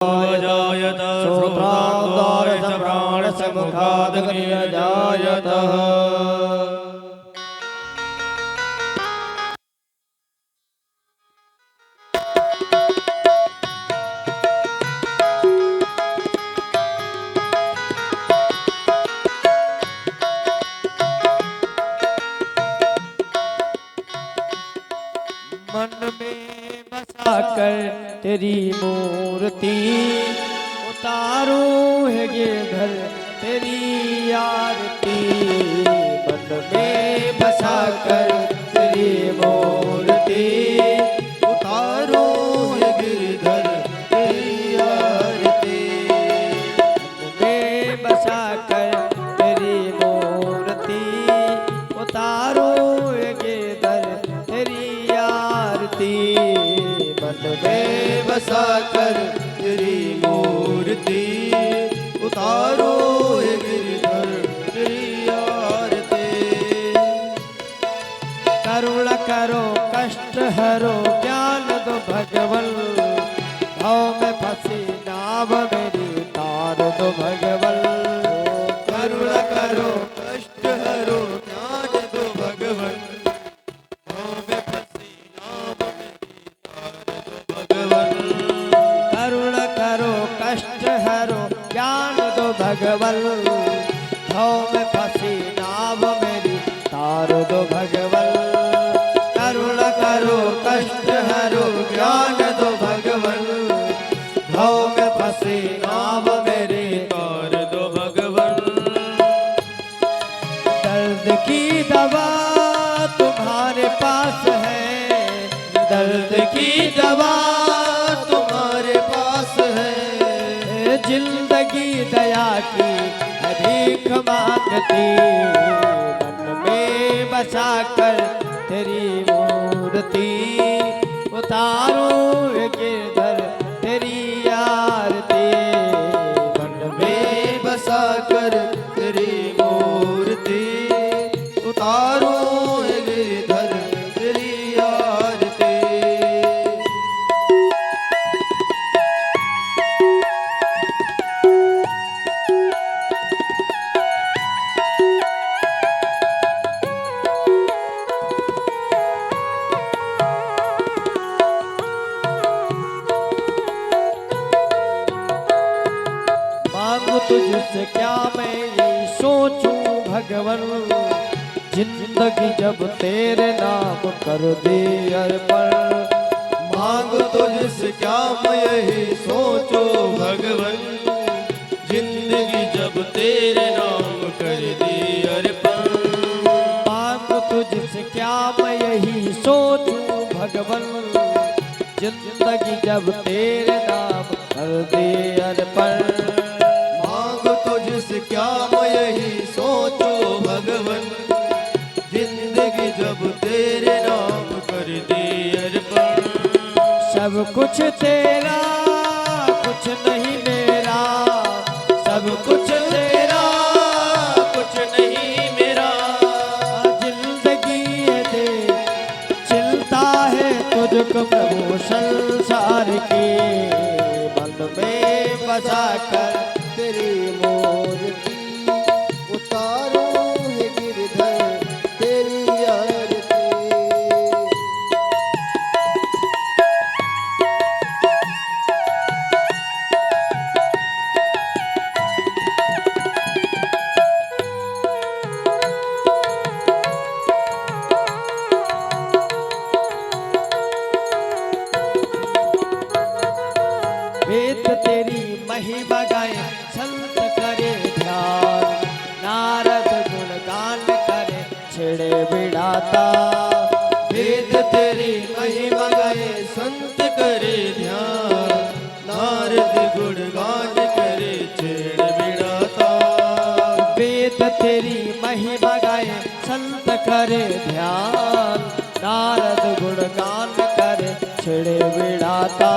जायत श्रोत्राद्वारस्य प्राणस्य मुखादग्निर्जायतः। मन में बसा कर तेरी मूर्ति उतारूं है गिरधर तेरी आरती। मन में बसा कर तेरी मूर्ति उतारूं है गिरधर तेरी आरती। मन में बसा कर तेरी मूर्ति उतारूं है गिरधर तेरी आरती। मन में बसा कर तेरी मूर्ति उतारो हे गिरधर तेरी आरती। करुण करो कष्ट हरो ज्ञान दो भगवन, भाव में फंसी नाव मेरी तार दो भगवन। करुण करो कष्ट हरो ज्ञान दो भगवन, भाव में फंसी नाव मेरी तार दो भगवन। करुण करो कष्ट हरो ज्ञान दो भगवन, भाव में फंसी नाव मेरी तार दो भगवन। करुण करो कष्ट हरो ज्ञान दो भगवन, भाव में फंसी नाव मेरी तार दो भगवन। दर्द की दवा तुम्हारे पास है, दर्द की दवा तुम्हारे पास है। जिंदगी दया की भीख मांगती। मन में बसा कर तेरी मूर्ति उतारूं गिरधर तेरी आरती। मन में बसा कर तेरी मूर्ति उतारूं गिरधर तेरी आरती। मांगू तुझसे क्या मैं ये सोचूं भगवन, जिंदगी जब तेरे नाम कर दे अर्पण। मांगू तुझसे क्या मैं यही सोचूं भगवन, जिंदगी जब तेरे नाम कर दे अर्पण। मांगू तुझसे क्या मैं यही सोचूं भगवन, जिंदगी जब तेरे नाम कर दे अर्पण। तुझसे क्या मैं यही सोचो भगवन, जिंदगी जब तेरे नाम कर दे अर्पण। सब कुछ तेरा कुछ नहीं मेरा, सब कुछ तेरा कुछ नहीं मेरा। जिंदगी है दे चिंता है तुझको प्रभु संसार की। मन में बसा कर तेरी मूर्ति उतारो हे गिरधर तेरी आरती। वेद तेरी महिमा गाए संत करे ध्यान, नारद गुणगान करे छिड़े बिड़ाता। वेद तेरी महिमा गाए संत करे ध्यान, नारद गुणगान करे छिड़े बिड़ाता। वेद तेरी महिमा गाए संत करे ध्यान, नारद गुणगान करे छिड़े बिड़ाता।